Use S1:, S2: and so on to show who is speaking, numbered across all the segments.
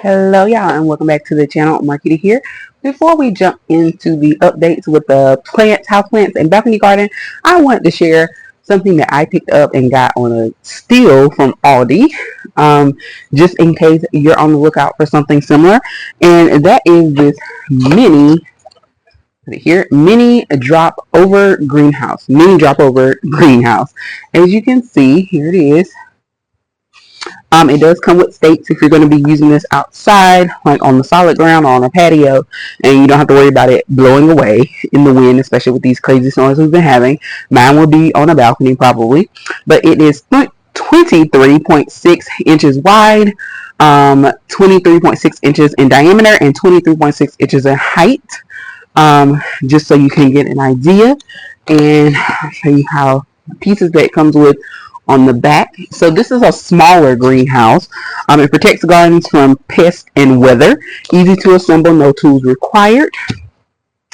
S1: Hello, y'all, and welcome back to the channel. Marquita here. Before we jump into the updates with the plants, house plants, and balcony garden, I wanted to share something that I picked up and got on a steal from Aldi, um, just in case you're on the lookout for something similar. And that is this put it here, mini drop over greenhouse. Mini drop over greenhouse. As you can see, here it is. It does come with stakes if you're going to be using this outside, like on the solid ground or on a patio, and you don't have to worry about it blowing away in the wind, especially with these crazy storms we've been having. Mine will be on a balcony probably, but it is 23.6 inches wide, 23.6 inches in diameter, and 23.6 inches in height. Just so you can get an idea, and I'll show you how pieces that it comes with on the back. So this is a smaller greenhouse. It protects gardens from pests and weather. Easy to assemble, no tools required.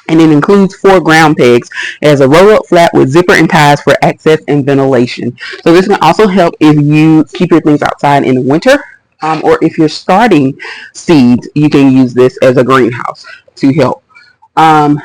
S1: And it includes 4 ground pegs. It has a roll-up flat with zipper and ties for access and ventilation. So this can also help if you keep your things outside in the winter, or if you're starting seeds, you can use this as a greenhouse to help. Um,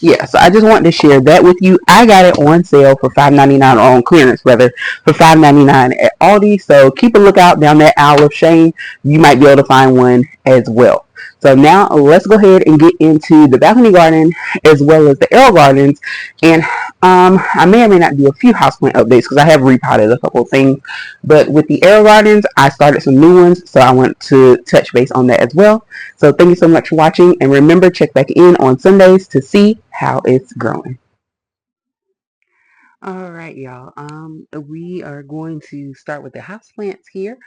S1: yeah, so I just wanted to share that with you. I got it on sale for $5.99, or on clearance rather, for $5.99 at Aldi. So keep a lookout down that aisle of shame. You might be able to find one as well. So now let's go ahead and get into the balcony garden as well as the air gardens. And I may or may not do a few houseplant updates because I have repotted a couple of things. But with the air gardens, I started some new ones, so I want to touch base on that as well. So thank you so much for watching, and remember, check back in on Sundays to see how it's growing. All right, y'all. We are going to start with the house plants here.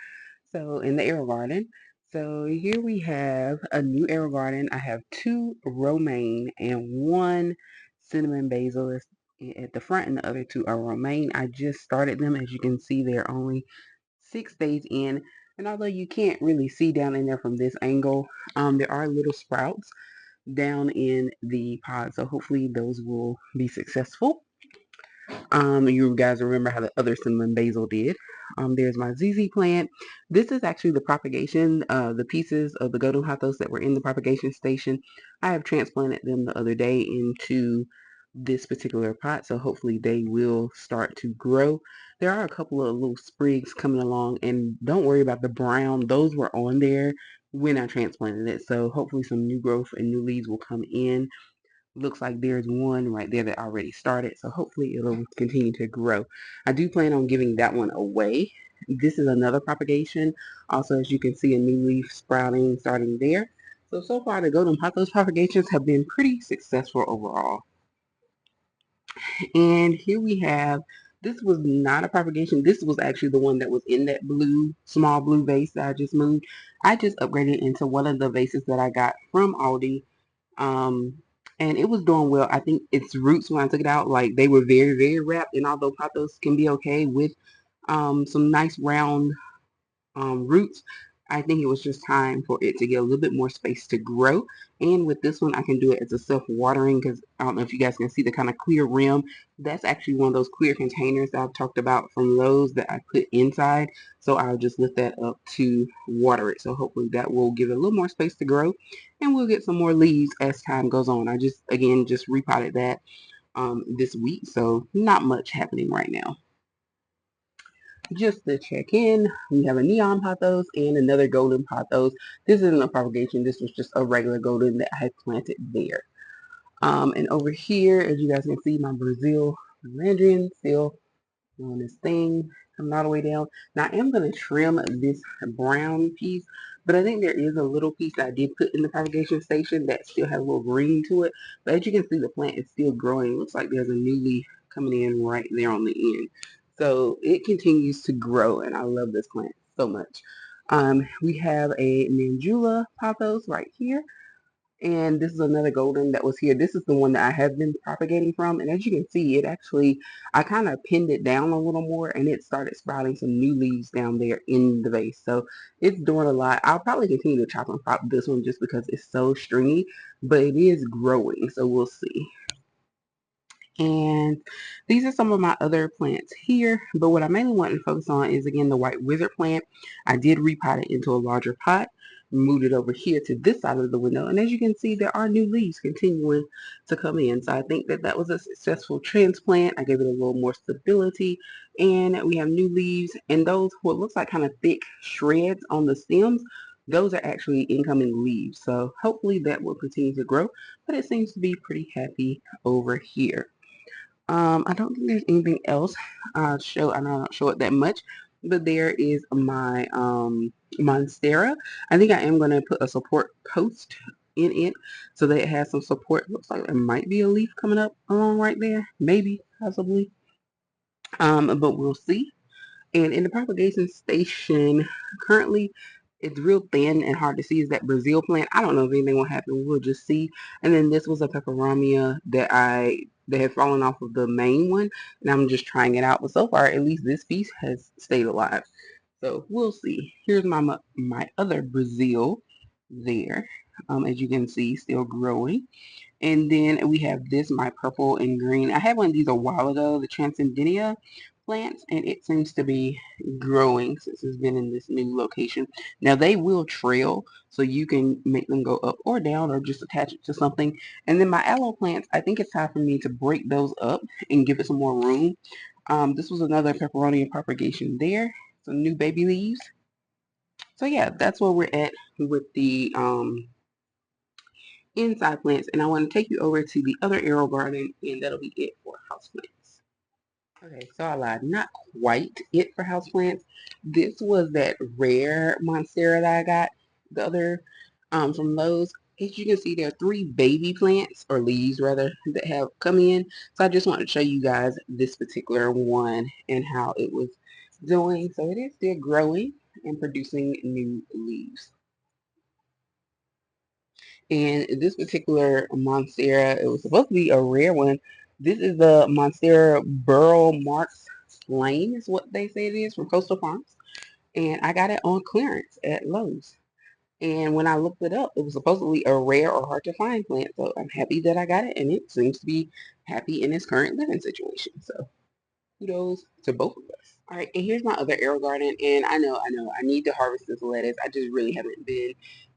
S1: So in the air garden. So here we have a new air garden. I have 2 romaine and 1 cinnamon basil that's at the front, and the other 2 are romaine. I just started them. As you can see, they're only 6 days in. And although you can't really see down in there from this angle, there are little sprouts down in the pod. So hopefully those will be successful. You guys remember how the other cinnamon basil did. There's my ZZ plant. This is actually the propagation, the pieces of the golden pothos that were in the propagation station. I have transplanted them the other day into this particular pot, so hopefully they will start to grow. There are a couple of little sprigs coming along, and don't worry about the brown. Those were on there when I transplanted it, so hopefully some new growth and new leaves will come in. Looks like there's one right there that already started, so hopefully it'll continue to grow. I do plan on giving that one away. This is another propagation. Also, as you can see, a new leaf sprouting starting there. So far the golden pothos propagations have been pretty successful overall. And here we have, this was not a propagation. This was actually the one that was in that blue, small blue vase that I just moved. I just upgraded into one of the vases that I got from Aldi. Um, and it was doing well. I think its roots, when I took it out, like they were very, very wrapped. And although pothos can be okay with some nice round roots, I think it was just time for it to get a little bit more space to grow. And with this one, I can do it as a self-watering, because I don't know if you guys can see the kind of clear rim. That's actually one of those clear containers that I've talked about from Lowe's that I put inside. So I'll just lift that up to water it. So hopefully that will give it a little more space to grow, and we'll get some more leaves as time goes on. I just, again, just repotted that this week, so not much happening right now. Just to check in, we have a neon pothos and another golden pothos. This isn't a propagation. This was just a regular golden that I had planted there. And over here, as you guys can see, my Brazil Landrian still on this thing, coming all the way down. Now I am going to trim this brown piece, but I think there is a little piece that I did put in the propagation station that still has a little green to it. But as you can see, the plant is still growing. It looks like there's a new leaf coming in right there on the end. So it continues to grow, and I love this plant so much. We have a Mandula pothos right here. And this is another golden that was here. This is the one that I have been propagating from. And as you can see, it actually, I kind of pinned it down a little more, and it started sprouting some new leaves down there in the vase. So it's doing a lot. I'll probably continue to chop and pop this one just because it's so stringy, but it is growing. So we'll see. And these are some of my other plants here, but what I mainly want to focus on is again the white wizard plant. I did repot it into a larger pot, moved it over here to this side of the window, and as you can see, there are new leaves continuing to come in. So I think that that was a successful transplant. I gave it a little more stability, and we have new leaves, and those what looks like kind of thick shreds on the stems, those are actually incoming leaves. So hopefully that will continue to grow, but it seems to be pretty happy over here. I don't think there's anything else show. I don't show it that much, but there is my Monstera. I think I am going to put a support post in it so that it has some support. Looks like there might be a leaf coming up along right there, maybe, possibly. But we'll see. And in the propagation station, currently it's real thin and hard to see is that Brazil plant. I don't know if anything will happen. We'll just see. And then this was a peperomia that had fallen off of the main one, and I'm just trying it out. But so far, at least this piece has stayed alive. So we'll see. Here's my other Brazil there. As you can see, still growing. And then we have this, my purple and green. I had one of these a while ago, the Transcendennia plants, and it seems to be growing since it's been in this new location. Now they will trail, so you can make them go up or down or just attach it to something. And then my aloe plants, I think it's time for me to break those up and give it some more room. This was another pepperoni propagation there. Some new baby leaves. So yeah, that's where we're at with the inside plants, and I want to take you over to the other arrow garden, and that'll be it for houseplants. Okay, so I lied, not quite it for houseplants. This was that rare Monstera that I got, the other from Lowe's. As you can see, there are 3 baby plants, or leaves rather, that have come in. So I just wanted to show you guys this particular one and how it was doing. So it is still growing and producing new leaves. And this particular Monstera, it was supposed to be a rare one. This is the Monstera Burl Marks Lane, is what they say it is, from Coastal Farms. And I got it on clearance at Lowe's. And when I looked it up, it was supposedly a rare or hard to find plant. So I'm happy that I got it, and it seems to be happy in its current living situation. So kudos to both of us. All right, and here's my other arrow garden, and I know, I need to harvest this lettuce. I just really haven't been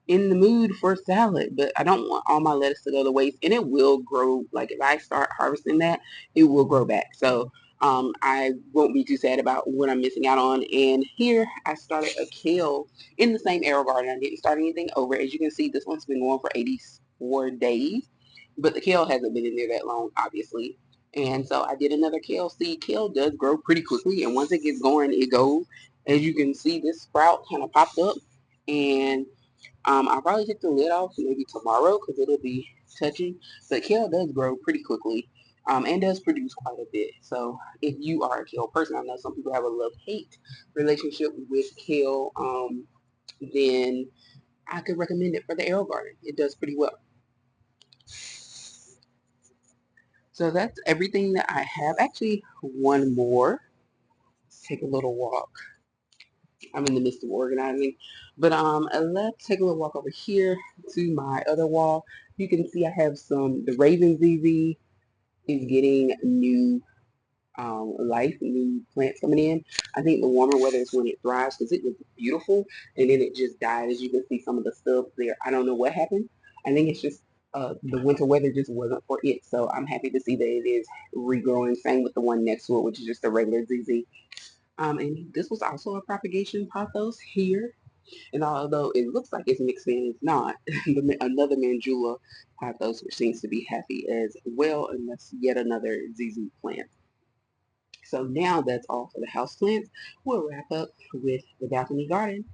S1: in the mood for salad, but I don't want all my lettuce to go to waste, and it will grow. Like if I start harvesting that, it will grow back. So I won't be too sad about what I'm missing out on. And here I started a kale in the same arrow garden. I didn't start anything over. As you can see, this one's been going for 84 days, but the kale hasn't been in there that long, obviously. And so I did another kale seed. Kale does grow pretty quickly, and once it gets going, it goes. As you can see, this sprout kind of popped up, and I'll probably take the lid off maybe tomorrow because it'll be touching. But kale does grow pretty quickly, and does produce quite a bit. So if you are a kale person, I know some people have a love-hate relationship with kale, then I could recommend it for the arrow garden. It does pretty well. So that's everything that I have. Actually, one more. Let's take a little walk. I'm in the midst of organizing. But let's take a little walk over here to my other wall. You can see I have the Raven ZZ is getting new life, new plants coming in. I think the warmer weather is when it thrives because it was beautiful and then it just died. As you can see some of the stuff there. I don't know what happened. I think it's just the winter weather just wasn't for it. So I'm happy to see that it is regrowing. Same with the one next to it, which is just a regular ZZ. And this was also a propagation pothos here. And although it looks like it's mixed in, it's not. Another Mandula pothos, which seems to be happy as well, and that's yet another ZZ plant. So now that's all for the house plants. We'll wrap up with the balcony garden.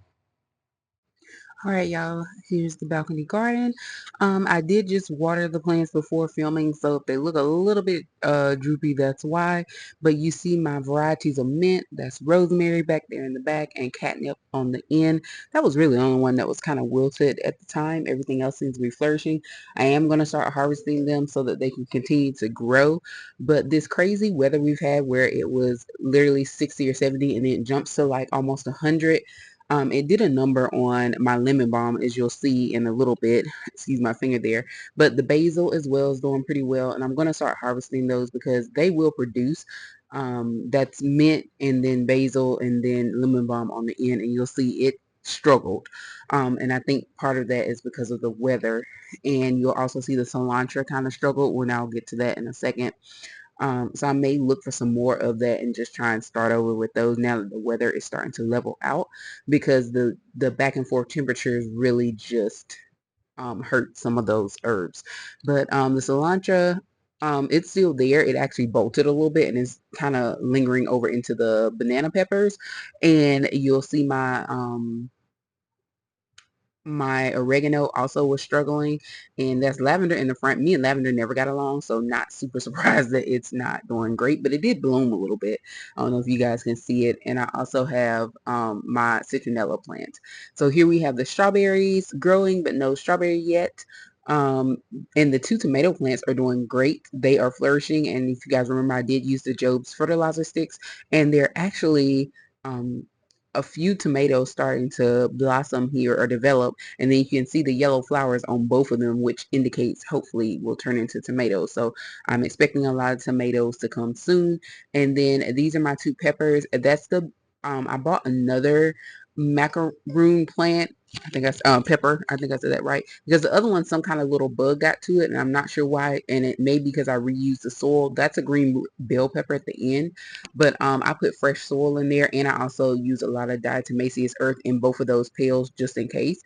S1: All right, y'all, here's the balcony garden. I did just water the plants before filming, so if they look a little bit droopy, that's why. But you see my varieties of mint, that's rosemary back there in the back, and catnip on the end. That was really the only one that was kind of wilted at the time. Everything else seems to be flourishing. I am going to start harvesting them so that they can continue to grow. But this crazy weather we've had where it was literally 60 or 70 and it jumps to like almost 100, It did a number on my lemon balm, as you'll see in a little bit. Excuse my finger there. But the basil as well is doing pretty well, and I'm going to start harvesting those because they will produce. That's mint and then basil and then lemon balm on the end, and you'll see it struggled. And I think part of that is because of the weather, and you'll also see the cilantro kind of struggle. When I'll get to that in a second. So I may look for some more of that and just try and start over with those now that the weather is starting to level out, because the back and forth temperatures really just hurt some of those herbs. But the cilantro, it's still there. It actually bolted a little bit and is kind of lingering over into the banana peppers. And you'll see my oregano also was struggling, and that's lavender in the front. Me and lavender never got along, so not super surprised that it's not doing great, but it did bloom a little bit. I don't know if you guys can see it. And I also have my citronella plant. So here we have the strawberries growing, but no strawberry yet. um and the two tomato plants are doing great. They are flourishing, and if you guys remember, I did use the Job's fertilizer sticks, and they're actually um a few tomatoes starting to blossom here or develop, and then you can see the yellow flowers on both of them, which indicates hopefully will turn into tomatoes. So I'm expecting a lot of tomatoes to come soon. And then these are my two peppers. That's the I bought another macaroon plant. I think that's pepper. I think I said that right, because the other one, some kind of little bug got to it, and I'm not sure why. And it may be because I reused the soil. That's a green bell pepper at the end, but I put fresh soil in there, and I also use a lot of diatomaceous earth in both of those pails just in case.